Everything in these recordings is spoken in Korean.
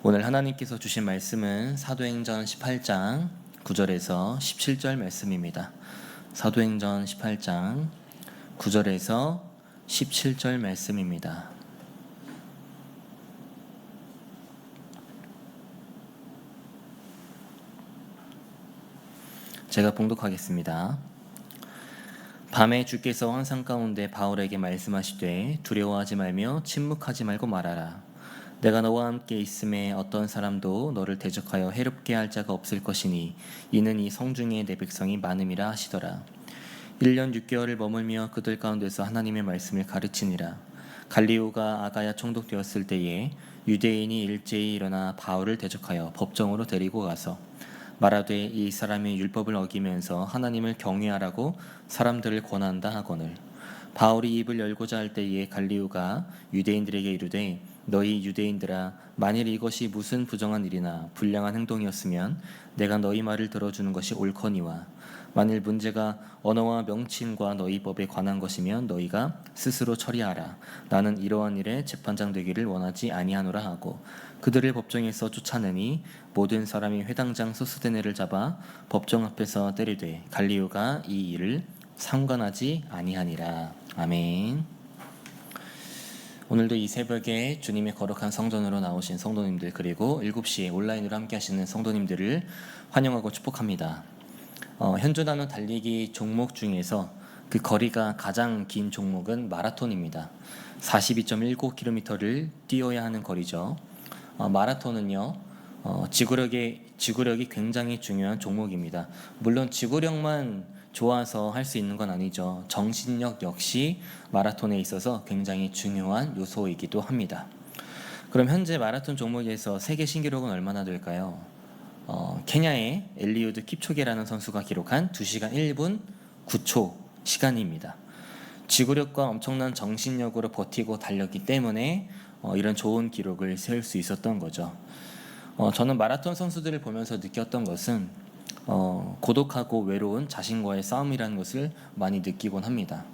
오늘 하나님께서 주신 말씀은 사도행전 18장 9절에서 17절 말씀입니다. 사도행전 18장 9절에서 17절 말씀입니다. 제가 봉독하겠습니다. 밤에 주께서 환상 가운데 바울에게 말씀하시되 두려워하지 말며 침묵하지 말고 말하라. 내가 너와 함께 있음에 어떤 사람도 너를 대적하여 해롭게 할 자가 없을 것이니 이는 이 성중에 내 백성이 많음이라 하시더라. 1년 6개월을 머물며 그들 가운데서 하나님의 말씀을 가르치니라. 갈리오가 아가야 총독되었을 때에 유대인이 일제히 일어나 바울을 대적하여 법정으로 데리고 가서 말하되 이 사람이 율법을 어기면서 하나님을 경외하라고 사람들을 권한다 하거늘 바울이 입을 열고자 할 때에 갈리오가 유대인들에게 이르되 너희 유대인들아 만일 이것이 무슨 부정한 일이나 불량한 행동이었으면 내가 너희 말을 들어주는 것이 옳거니와 만일 문제가 언어와 명칭과 너희 법에 관한 것이면 너희가 스스로 처리하라. 나는 이러한 일에 재판장 되기를 원하지 아니하노라 하고 그들을 법정에서 쫓아내니 모든 사람이 회당장 소스데네를 잡아 법정 앞에서 때리되 갈리오가 이 일을 상관하지 아니하니라. 아멘. 오늘도 이 새벽에 주님의 거룩한 성전으로 나오신 성도님들 그리고 7시에 온라인으로 함께 하시는 성도님들을 환영하고 축복합니다. 현존 하는 달리기 종목 중에서 그 거리가 가장 긴 종목은 마라톤입니다. 42.19km를 뛰어야 하는 거리죠. 마라톤은요, 지구력이 굉장히 중요한 종목입니다. 물론 지구력만 좋아서 할 수 있는 건 아니죠. 정신력 역시 마라톤에 있어서 굉장히 중요한 요소이기도 합니다. 그럼 현재 마라톤 종목에서 세계 신기록은 얼마나 될까요? 케냐의 엘리우드 킵초게라는 선수가 기록한 2시간 1분 9초 시간입니다. 지구력과 엄청난 정신력으로 버티고 달렸기 때문에 이런 좋은 기록을 세울 수 있었던 거죠. 저는 마라톤 선수들을 보면서 느꼈던 것은 고독하고 외로운 자신과의 싸움이라는 것을 많이 느끼곤 합니다.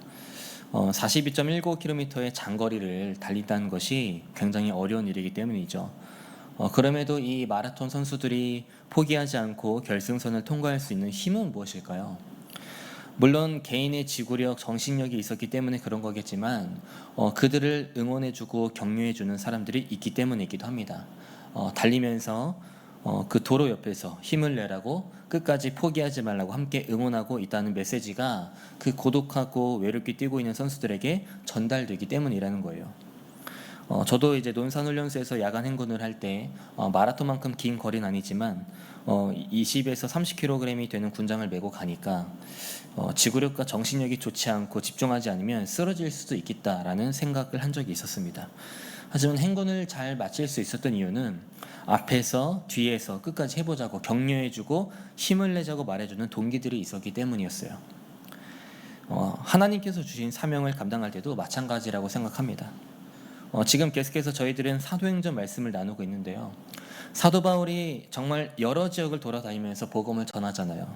42.19km의 장거리를 달린다는 것이 굉장히 어려운 일이기 때문이죠. 그럼에도 이 마라톤 선수들이 포기하지 않고 결승선을 통과할 수 있는 힘은 무엇일까요? 물론 개인의 지구력, 정신력이 있었기 때문에 그런 거겠지만 그들을 응원해주고 격려해주는 사람들이 있기 때문이기도 합니다. 달리면서 그 도로 옆에서 힘을 내라고 끝까지 포기하지 말라고 함께 응원하고 있다는 메시지가 그 고독하고 외롭게 뛰고 있는 선수들에게 전달되기 때문이라는 거예요. 저도 이제 논산훈련소에서 야간 행군을 할 때 마라톤만큼 긴 거리는 아니지만 20에서 30kg이 되는 군장을 메고 가니까 지구력과 정신력이 좋지 않고 집중하지 않으면 쓰러질 수도 있겠다라는 생각을 한 적이 있었습니다. 하지만 행군을 잘 마칠 수 있었던 이유는 앞에서 뒤에서 끝까지 해보자고 격려해주고 힘을 내자고 말해주는 동기들이 있었기 때문이었어요. 하나님께서 주신 사명을 감당할 때도 마찬가지라고 생각합니다. 지금 계속해서 저희들은 사도행전 말씀을 나누고 있는데요. 사도 바울이 정말 여러 지역을 돌아다니면서 복음을 전하잖아요.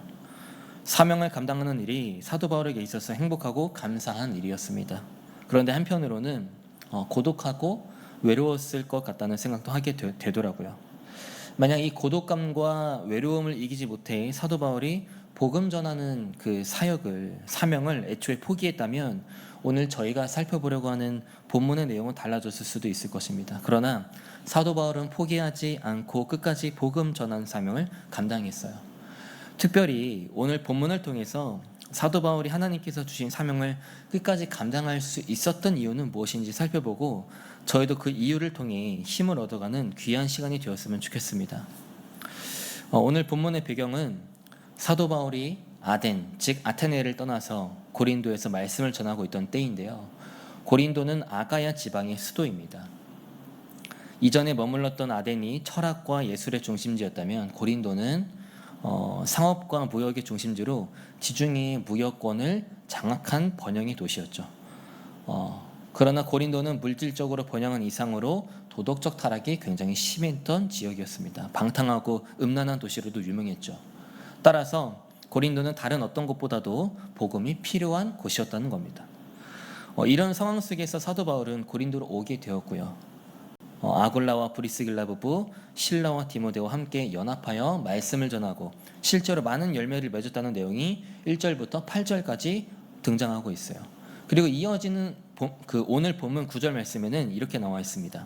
사명을 감당하는 일이 사도 바울에게 있어서 행복하고 감사한 일이었습니다. 그런데 한편으로는 고독하고 외로웠을 것 같다는 생각도 하게 되더라고요. 만약 이 고독감과 외로움을 이기지 못해 사도 바울이 복음 전하는 그 사명을 애초에 포기했다면 오늘 저희가 살펴보려고 하는 본문의 내용은 달라졌을 수도 있을 것입니다. 그러나 사도 바울은 포기하지 않고 끝까지 복음 전하는 사명을 감당했어요. 특별히 오늘 본문을 통해서 사도 바울이 하나님께서 주신 사명을 끝까지 감당할 수 있었던 이유는 무엇인지 살펴보고 저희도 그 이유를 통해 힘을 얻어가는 귀한 시간이 되었으면 좋겠습니다. 오늘 본문의 배경은 사도 바울이 아덴, 즉 아테네를 떠나서 고린도에서 말씀을 전하고 있던 때인데요. 고린도는 아가야 지방의 수도입니다. 이전에 머물렀던 아덴이 철학과 예술의 중심지였다면 고린도는 상업과 무역의 중심지로 지중해의 무역권을 장악한 번영의 도시였죠. 그러나 고린도는 물질적으로 번영한 이상으로 도덕적 타락이 굉장히 심했던 지역이었습니다. 방탕하고 음란한 도시로도 유명했죠. 따라서 고린도는 다른 어떤 곳보다도 복음이 필요한 곳이었다는 겁니다. 이런 상황 속에서 사도 바울은 고린도로 오게 되었고요. 아굴라와 브리스길라 부부 실라와 디모데와 함께 연합하여 말씀을 전하고 실제로 많은 열매를 맺었다는 내용이 1절부터 8절까지 등장하고 있어요. 그리고 이어지는 오늘 본문 9절 말씀에는 이렇게 나와 있습니다.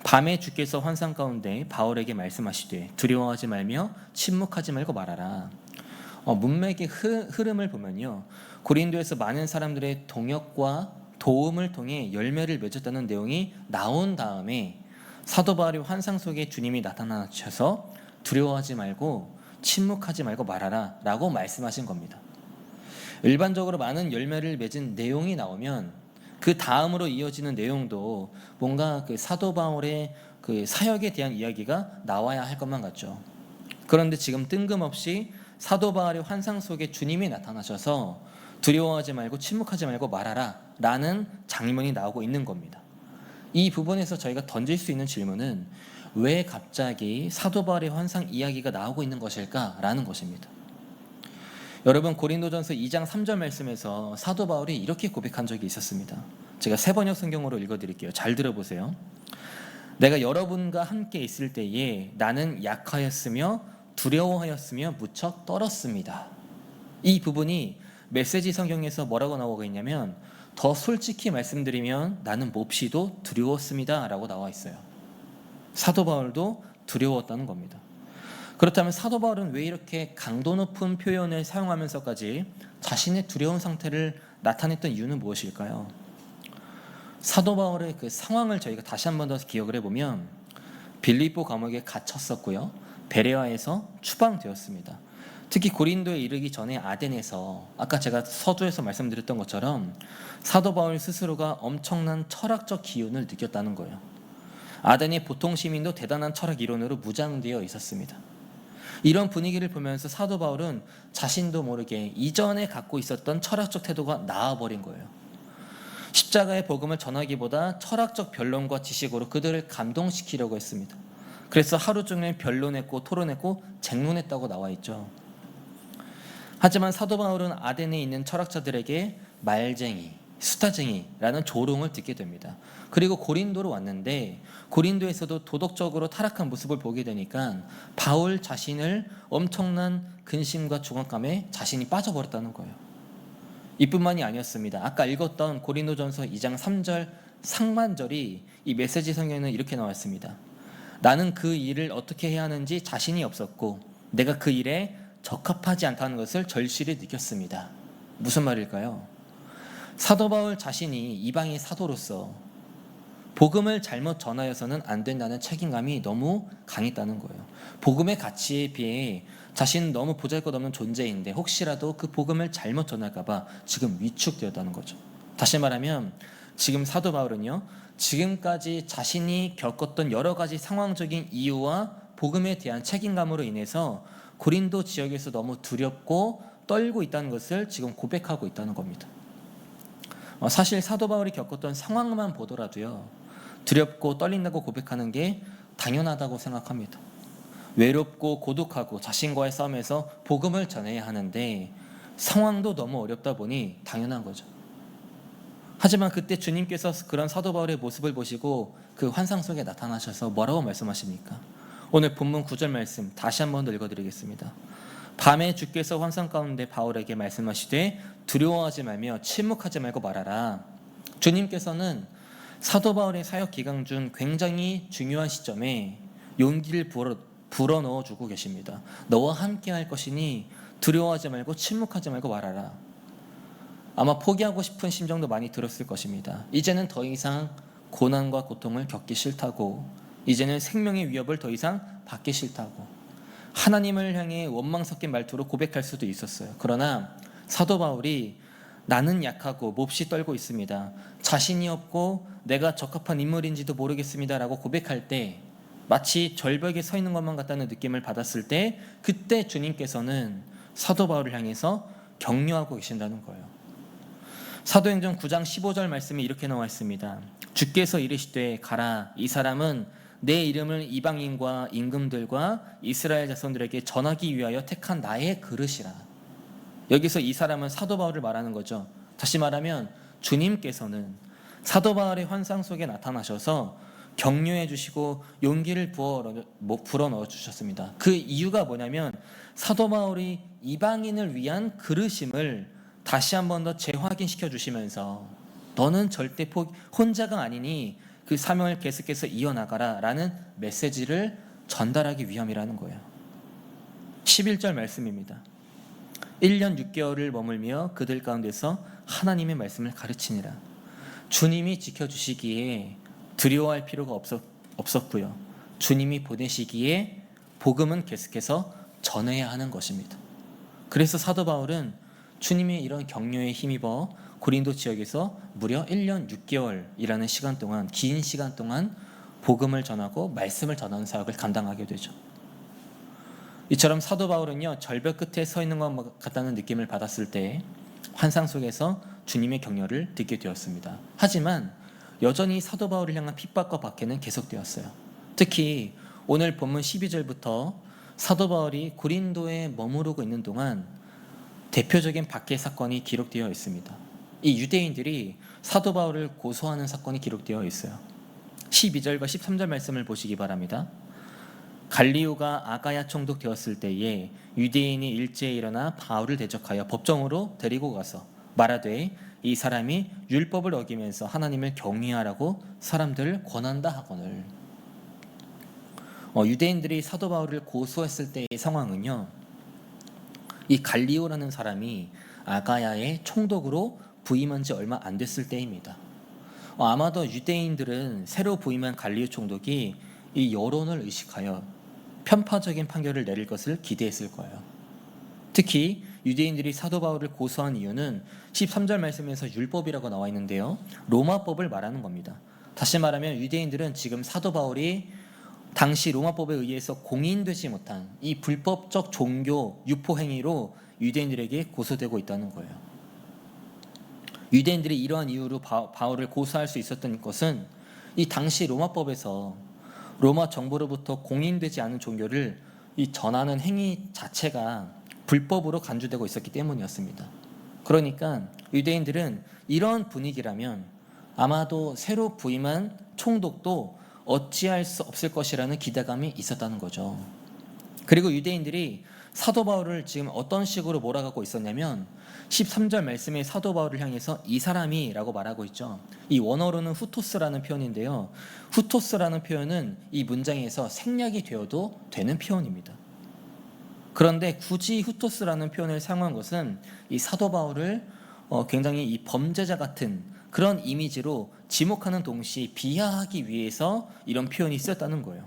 밤에 주께서 환상 가운데 바울에게 말씀하시되 두려워하지 말며 침묵하지 말고 말하라. 문맥의 흐름을 보면요, 고린도에서 많은 사람들의 동역과 도움을 통해 열매를 맺었다는 내용이 나온 다음에 사도 바울이 환상 속에 주님이 나타나셔서 두려워하지 말고 침묵하지 말고 말하라 라고 말씀하신 겁니다. 일반적으로 많은 열매를 맺은 내용이 나오면 그 다음으로 이어지는 내용도 뭔가 그 사도 바울의 그 사역에 대한 이야기가 나와야 할 것만 같죠. 그런데 지금 뜬금없이 사도 바울의 환상 속에 주님이 나타나셔서 두려워하지 말고 침묵하지 말고 말하라 라는 장면이 나오고 있는 겁니다. 이 부분에서 저희가 던질 수 있는 질문은 왜 갑자기 사도 바울의 환상 이야기가 나오고 있는 것일까 라는 것입니다. 여러분, 고린도전서 2장 3절 말씀에서 사도 바울이 이렇게 고백한 적이 있었습니다. 제가 새번역 성경으로 읽어드릴게요. 잘 들어보세요. 내가 여러분과 함께 있을 때에 나는 약하였으며 두려워하였으며 무척 떨었습니다. 이 부분이 메시지 성경에서 뭐라고 나오고 있냐면, 더 솔직히 말씀드리면 나는 몹시도 두려웠습니다 라고 나와 있어요. 사도 바울도 두려웠다는 겁니다. 그렇다면 사도 바울은 왜 이렇게 강도 높은 표현을 사용하면서까지 자신의 두려운 상태를 나타냈던 이유는 무엇일까요? 사도 바울의 그 상황을 저희가 다시 한 번 더 기억을 해보면, 빌립보 감옥에 갇혔었고요, 베레아에서 추방되었습니다. 특히 고린도에 이르기 전에 아덴에서, 아까 제가 서두에서 말씀드렸던 것처럼 사도 바울 스스로가 엄청난 철학적 기운을 느꼈다는 거예요. 아덴의 보통 시민도 대단한 철학 이론으로 무장되어 있었습니다. 이런 분위기를 보면서 사도 바울은 자신도 모르게 이전에 갖고 있었던 철학적 태도가 나아버린 거예요. 십자가의 복음을 전하기보다 철학적 변론과 지식으로 그들을 감동시키려고 했습니다. 그래서 하루 종일 변론했고 토론했고 쟁론했다고 나와 있죠. 하지만 사도 바울은 아덴에 있는 철학자들에게 말쟁이, 수다쟁이라는 조롱을 듣게 됩니다. 그리고 고린도로 왔는데 고린도에서도 도덕적으로 타락한 모습을 보게 되니까 바울 자신을 엄청난 근심과 중압감에 자신이 빠져버렸다는 거예요. 이뿐만이 아니었습니다. 아까 읽었던 고린도전서 2장 3절 상반절이 이 메시지 성경에는 이렇게 나왔습니다. 나는 그 일을 어떻게 해야 하는지 자신이 없었고 내가 그 일에 적합하지 않다는 것을 절실히 느꼈습니다. 무슨 말일까요? 사도 바울 자신이 이방인 사도로서 복음을 잘못 전하여서는 안 된다는 책임감이 너무 강했다는 거예요. 복음의 가치에 비해 자신은 너무 보잘것없는 존재인데 혹시라도 그 복음을 잘못 전할까 봐 지금 위축되었다는 거죠. 다시 말하면 지금 사도 바울은요, 지금까지 자신이 겪었던 여러 가지 상황적인 이유와 복음에 대한 책임감으로 인해서 고린도 지역에서 너무 두렵고 떨고 있다는 것을 지금 고백하고 있다는 겁니다. 사실 사도 바울이 겪었던 상황만 보더라도요, 두렵고 떨린다고 고백하는 게 당연하다고 생각합니다. 외롭고 고독하고 자신과의 싸움에서 복음을 전해야 하는데 상황도 너무 어렵다 보니 당연한 거죠. 하지만 그때 주님께서 그런 사도 바울의 모습을 보시고 그 환상 속에 나타나셔서 뭐라고 말씀하십니까? 오늘 본문 9절 말씀 다시 한 번 더 읽어드리겠습니다. 밤에 주께서 환상 가운데 바울에게 말씀하시되 두려워하지 말며 침묵하지 말고 말하라. 주님께서는 사도 바울의 사역 기간 중 굉장히 중요한 시점에 용기를 불어넣어주고 계십니다. 너와 함께 할 것이니 두려워하지 말고 침묵하지 말고 말하라. 아마 포기하고 싶은 심정도 많이 들었을 것입니다. 이제는 더 이상 고난과 고통을 겪기 싫다고, 이제는 생명의 위협을 더 이상 받기 싫다고 하나님을 향해 원망 섞인 말투로 고백할 수도 있었어요. 그러나 사도 바울이 나는 약하고 몹시 떨고 있습니다, 자신이 없고 내가 적합한 인물인지도 모르겠습니다 라고 고백할 때 마치 절벽에 서 있는 것만 같다는 느낌을 받았을 때 그때 주님께서는 사도 바울을 향해서 격려하고 계신다는 거예요. 사도행전 9장 15절 말씀이 이렇게 나와 있습니다. 주께서 이르시되 가라, 이 사람은 내 이름을 이방인과 임금들과 이스라엘 자손들에게 전하기 위하여 택한 나의 그릇이라. 여기서 이 사람은 사도 바울을 말하는 거죠. 다시 말하면 주님께서는 사도 바울의 환상 속에 나타나셔서 격려해 주시고 용기를 불어넣어 주셨습니다. 그 이유가 뭐냐면 사도 바울이 이방인을 위한 그르심을 다시 한 번 더 재확인시켜 주시면서 너는 절대 혼자가 아니니 그 사명을 계속해서 이어나가라 라는 메시지를 전달하기 위함이라는 거예요. 11절 말씀입니다. 1년 6개월을 머물며 그들 가운데서 하나님의 말씀을 가르치니라. 주님이 지켜주시기에 두려워할 필요가 없었고요. 주님이 보내시기에 복음은 계속해서 전해야 하는 것입니다. 그래서 사도 바울은 주님의 이런 격려에 힘입어 고린도 지역에서 무려 1년 6개월이라는 시간 동안, 긴 시간 동안 복음을 전하고 말씀을 전하는 사역을 감당하게 되죠. 이처럼 사도 바울은요, 절벽 끝에 서 있는 것 같다는 느낌을 받았을 때 환상 속에서 주님의 격려를 듣게 되었습니다. 하지만 여전히 사도 바울을 향한 핍박과 박해는 계속되었어요. 특히 오늘 본문 12절부터 사도 바울이 고린도에 머무르고 있는 동안 대표적인 박해 사건이 기록되어 있습니다. 이 유대인들이 사도 바울을 고소하는 사건이 기록되어 있어요. 12절과 13절 말씀을 보시기 바랍니다. 갈리오가 아가야 총독 되었을 때에 유대인이 일제에 일어나 바울을 대적하여 법정으로 데리고 가서 말하되 이 사람이 율법을 어기면서 하나님을 경외하라고 사람들을 권한다 하거늘. 유대인들이 사도 바울을 고소했을 때의 상황은요, 이 갈리오라는 사람이 아가야의 총독으로 부임한 지 얼마 안 됐을 때입니다. 아마도 유대인들은 새로 부임한 갈리오 총독이 이 여론을 의식하여 편파적인 판결을 내릴 것을 기대했을 거예요. 특히 유대인들이 사도 바울을 고소한 이유는 13절 말씀에서 율법이라고 나와 있는데요, 로마법을 말하는 겁니다. 다시 말하면 유대인들은 지금 사도 바울이 당시 로마법에 의해서 공인되지 못한 이 불법적 종교 유포 행위로 유대인들에게 고소되고 있다는 거예요. 유대인들이 이러한 이유로 바울을 고소할 수 있었던 것은 이 당시 로마법에서 로마 정부로부터 공인되지 않은 종교를 이 전하는 행위 자체가 불법으로 간주되고 있었기 때문이었습니다. 그러니까 유대인들은 이런 분위기라면 아마도 새로 부임한 총독도 어찌할 수 없을 것이라는 기대감이 있었다는 거죠. 그리고 유대인들이 사도 바울을 지금 어떤 식으로 몰아가고 있었냐면 13절 말씀에 사도 바울을 향해서 이 사람이 라고 말하고 있죠. 이 원어로는 후토스라는 표현인데요, 후토스라는 표현은 이 문장에서 생략이 되어도 되는 표현입니다. 그런데 굳이 후토스라는 표현을 사용한 것은 이 사도 바울을 굉장히 이 범죄자 같은 그런 이미지로 지목하는 동시에 비하하기 위해서 이런 표현이 쓰였다는 거예요.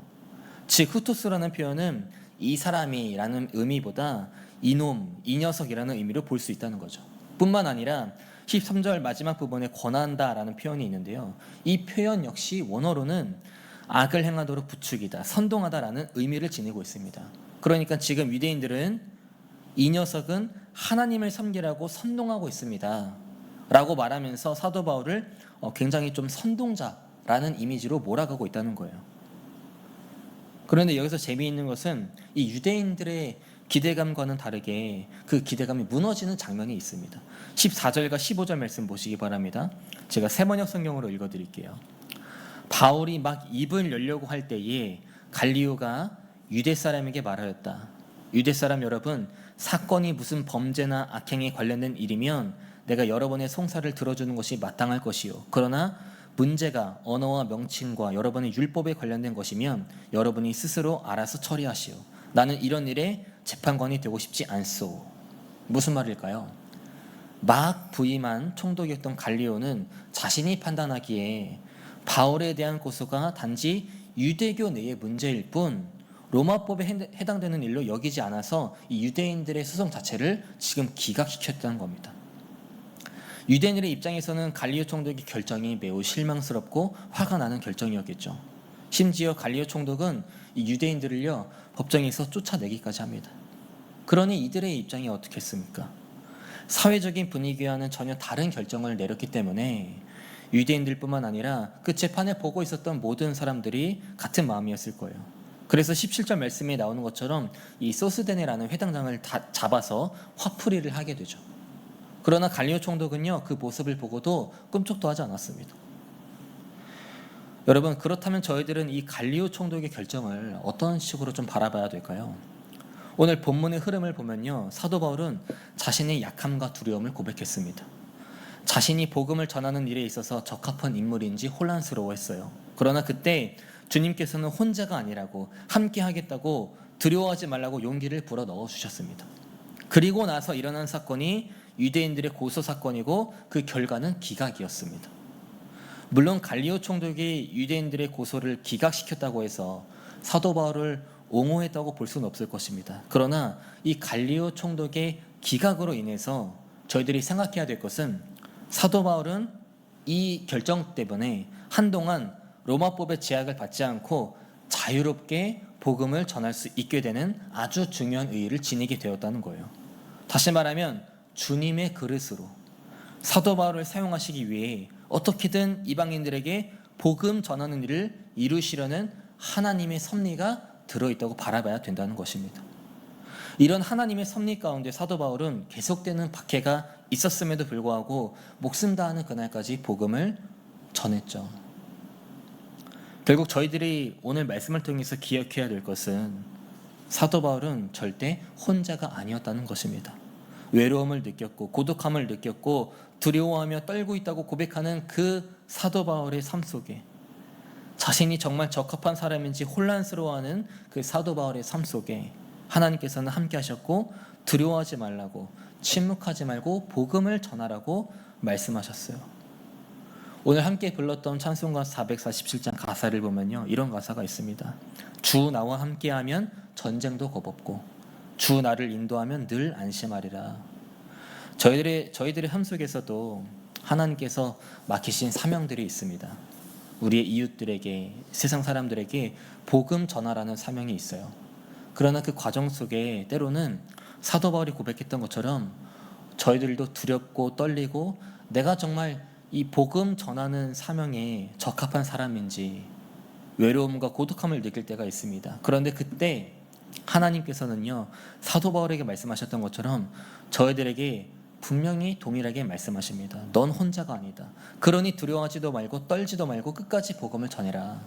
즉 후토스라는 표현은 이 사람이라는 의미보다 이놈, 이 녀석이라는 의미로 볼 수 있다는 거죠. 뿐만 아니라 13절 마지막 부분에 권한다라는 표현이 있는데요, 이 표현 역시 원어로는 악을 행하도록 부추기다, 선동하다라는 의미를 지니고 있습니다. 그러니까 지금 유대인들은 이 녀석은 하나님을 섬기라고 선동하고 있습니다 라고 말하면서 사도 바울을 굉장히 좀 선동자라는 이미지로 몰아가고 있다는 거예요. 그런데 여기서 재미있는 것은 이 유대인들의 기대감과는 다르게 그 기대감이 무너지는 장면이 있습니다. 14절과 15절 말씀 보시기 바랍니다. 제가 세번역 성경으로 읽어드릴게요. 바울이 막 입을 열려고 할 때에 갈리오가 유대 사람에게 말하였다. 유대 사람 여러분, 사건이 무슨 범죄나 악행에 관련된 일이면 내가 여러분의 송사를 들어주는 것이 마땅할 것이요. 그러나 문제가 언어와 명칭과 여러분의 율법에 관련된 것이면 여러분이 스스로 알아서 처리하시오. 나는 이런 일에 재판관이 되고 싶지 않소. 무슨 말일까요? 막 부임한 총독이었던 갈리오는 자신이 판단하기에 바울에 대한 고소가 단지 유대교 내의 문제일 뿐 로마법에 해당되는 일로 여기지 않아서 이 유대인들의 소송 자체를 지금 기각시켰다는 겁니다. 유대인들의 입장에서는 갈리오 총독의 결정이 매우 실망스럽고 화가 나는 결정이었겠죠. 심지어 갈리오 총독은 이 유대인들을요, 법정에서 쫓아내기까지 합니다. 그러니 이들의 입장이 어떻겠습니까? 사회적인 분위기와는 전혀 다른 결정을 내렸기 때문에 유대인들뿐만 아니라 그 재판을 보고 있었던 모든 사람들이 같은 마음이었을 거예요. 그래서 17절 말씀에 나오는 것처럼 이 소스데네라는 회당장을 잡아서 화풀이를 하게 되죠. 그러나 갈리오 총독은요, 그 모습을 보고도 꿈쩍도 하지 않았습니다. 여러분, 그렇다면 저희들은 이 갈리오 총독의 결정을 어떤 식으로 좀 바라봐야 될까요? 오늘 본문의 흐름을 보면요, 사도 바울은 자신의 약함과 두려움을 고백했습니다. 자신이 복음을 전하는 일에 있어서 적합한 인물인지 혼란스러워했어요. 그러나 그때 주님께서는 혼자가 아니라고, 함께 하겠다고, 두려워하지 말라고 용기를 불어 넣어 주셨습니다. 그리고 나서 일어난 사건이 유대인들의 고소 사건이고 그 결과는 기각이었습니다. 물론 갈리오 총독이 유대인들의 고소를 기각시켰다고 해서 사도 바울을 옹호했다고 볼 수는 없을 것입니다. 그러나 이 갈리오 총독의 기각으로 인해서 저희들이 생각해야 될 것은, 사도 바울은 이 결정 때문에 한동안 로마법의 제약을 받지 않고 자유롭게 복음을 전할 수 있게 되는 아주 중요한 의의를 지니게 되었다는 거예요. 다시 말하면 주님의 그릇으로 사도 바울을 사용하시기 위해 어떻게든 이방인들에게 복음 전하는 일을 이루시려는 하나님의 섭리가 들어있다고 바라봐야 된다는 것입니다. 이런 하나님의 섭리 가운데 사도 바울은 계속되는 박해가 있었음에도 불구하고 목숨 다하는 그날까지 복음을 전했죠. 결국 저희들이 오늘 말씀을 통해서 기억해야 될 것은, 사도 바울은 절대 혼자가 아니었다는 것입니다. 외로움을 느꼈고 고독함을 느꼈고 두려워하며 떨고 있다고 고백하는 그 사도 바울의 삶 속에, 자신이 정말 적합한 사람인지 혼란스러워하는 그 사도 바울의 삶 속에 하나님께서는 함께 하셨고 두려워하지 말라고, 침묵하지 말고 복음을 전하라고 말씀하셨어요. 오늘 함께 불렀던 찬송가 447장 가사를 보면요, 이런 가사가 있습니다. 주 나와 함께하면 전쟁도 겁없고 주 나를 인도하면 늘 안심하리라. 저희들의 삶 속에서도 하나님께서 맡기신 사명들이 있습니다. 우리의 이웃들에게, 세상 사람들에게 복음 전하라는 사명이 있어요. 그러나 그 과정 속에 때로는 사도 바울이 고백했던 것처럼 저희들도 두렵고 떨리고 내가 정말 이 복음 전하는 사명에 적합한 사람인지 외로움과 고독함을 느낄 때가 있습니다. 그런데 그때 하나님께서는요, 사도 바울에게 말씀하셨던 것처럼 저희들에게 분명히 동일하게 말씀하십니다. 넌 혼자가 아니다. 그러니 두려워하지도 말고 떨지도 말고 끝까지 복음을 전해라.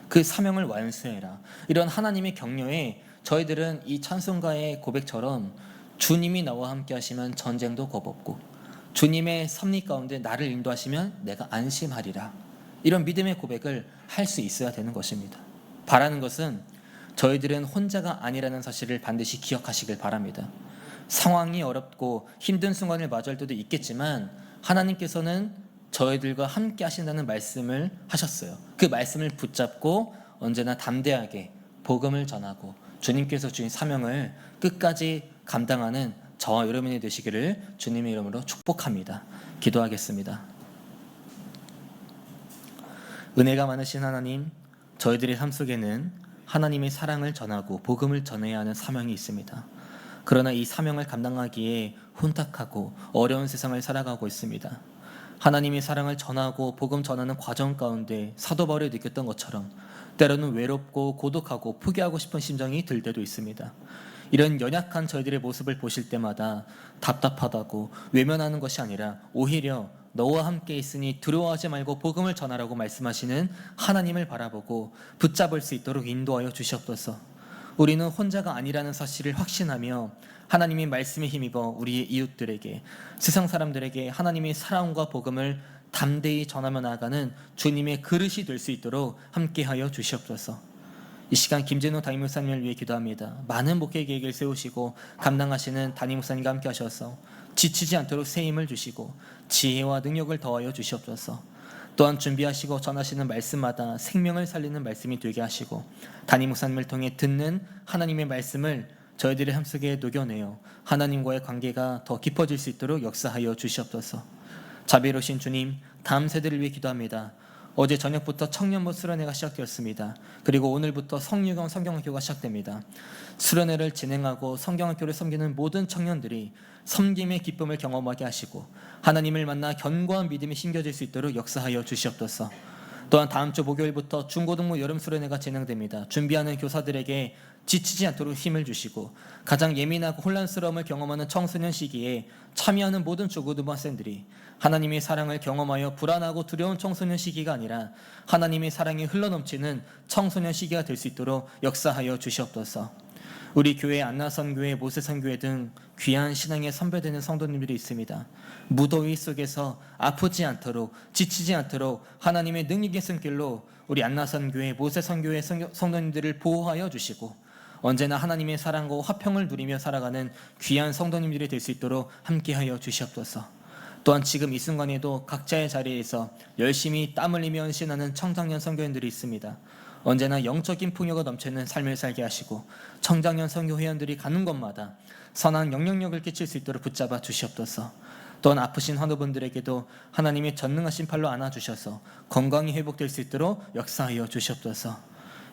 그 사명을 완수해라. 이런 하나님의 격려에 저희들은 이 찬송가의 고백처럼 주님이 나와 함께 하시면 전쟁도 겁없고 주님의 섭리 가운데 나를 인도하시면 내가 안심하리라. 이런 믿음의 고백을 할 수 있어야 되는 것입니다. 바라는 것은 저희들은 혼자가 아니라는 사실을 반드시 기억하시길 바랍니다. 상황이 어렵고 힘든 순간을 맞이할 때도 있겠지만 하나님께서는 저희들과 함께 하신다는 말씀을 하셨어요. 그 말씀을 붙잡고 언제나 담대하게 복음을 전하고 주님께서 주신 사명을 끝까지 감당하는 저와 여러분이 되시기를 주님의 이름으로 축복합니다. 기도하겠습니다. 은혜가 많으신 하나님, 저희들의 삶 속에는 하나님의 사랑을 전하고 복음을 전해야 하는 사명이 있습니다. 그러나 이 사명을 감당하기에 혼탁하고 어려운 세상을 살아가고 있습니다. 하나님의 사랑을 전하고 복음 전하는 과정 가운데 사도 바울이 느꼈던 것처럼 때로는 외롭고 고독하고 포기하고 싶은 심정이 들 때도 있습니다. 이런 연약한 저희들의 모습을 보실 때마다 답답하다고 외면하는 것이 아니라 오히려 너와 함께 있으니 두려워하지 말고 복음을 전하라고 말씀하시는 하나님을 바라보고 붙잡을 수 있도록 인도하여 주시옵소서. 우리는 혼자가 아니라는 사실을 확신하며 하나님의 말씀에 힘입어 우리의 이웃들에게, 세상 사람들에게 하나님의 사랑과 복음을 담대히 전하며 나아가는 주님의 그릇이 될 수 있도록 함께하여 주시옵소서. 이 시간 김진호 담임 목사님을 위해 기도합니다. 많은 목회 계획을 세우시고 감당하시는 담임 목사님과 함께 하셔서 지치지 않도록 새 힘을 주시고 지혜와 능력을 더하여 주시옵소서. 또한 준비하시고 전하시는 말씀마다 생명을 살리는 말씀이 되게 하시고 담임 목사님을 통해 듣는 하나님의 말씀을 저희들의 삶 속에 녹여내어 하나님과의 관계가 더 깊어질 수 있도록 역사하여 주시옵소서. 자비로우신 주님, 다음 세대를 위해 기도합니다. 어제 저녁부터 청년부 수련회가 시작되었습니다. 그리고 오늘부터 성유경 성경학교가 시작됩니다. 수련회를 진행하고 성경학교를 섬기는 모든 청년들이 섬김의 기쁨을 경험하게 하시고 하나님을 만나 견고한 믿음이 심겨질 수 있도록 역사하여 주시옵소서. 또한 다음 주 목요일부터 중고등부 여름 수련회가 진행됩니다. 준비하는 교사들에게 지치지 않도록 힘을 주시고 가장 예민하고 혼란스러움을 경험하는 청소년 시기에 참여하는 모든 중고등부 학생들이 하나님의 사랑을 경험하여 불안하고 두려운 청소년 시기가 아니라 하나님의 사랑이 흘러넘치는 청소년 시기가 될 수 있도록 역사하여 주시옵소서. 우리 교회 안나선교회, 모세선교회 등 귀한 신앙에 선배되는 성도님들이 있습니다. 무더위 속에서 아프지 않도록 지치지 않도록 하나님의 능력의 손길로 우리 안나선교회, 모세선교회 성도님들을 보호하여 주시고 언제나 하나님의 사랑과 화평을 누리며 살아가는 귀한 성도님들이 될 수 있도록 함께하여 주시옵소서. 또한 지금 이 순간에도 각자의 자리에서 열심히 땀 흘리며 헌신하는 청장년 선교인들이 있습니다. 언제나 영적인 풍요가 넘치는 삶을 살게 하시고 청장년 선교 회원들이 가는 곳마다 선한 영향력을 끼칠 수 있도록 붙잡아 주시옵소서. 또한 아프신 환우분들에게도 하나님의 전능하신 팔로 안아주셔서 건강이 회복될 수 있도록 역사하여 주시옵소서.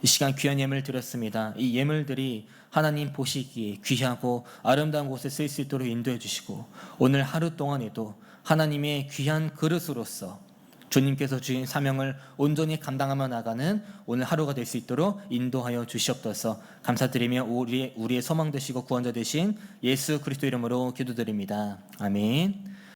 이 시간 귀한 예물 드렸습니다. 이 예물들이 하나님 보시기에 귀하고 아름다운 곳에 쓰일 수 있도록 인도해 주시고 오늘 하루 동안에도 하나님의 귀한 그릇으로서 주님께서 주신 사명을 온전히 감당하며 나가는 오늘 하루가 될 수 있도록 인도하여 주시옵소서. 감사드리며 우리의 소망 되시고 구원자 되신 예수 그리스도 이름으로 기도드립니다. 아멘.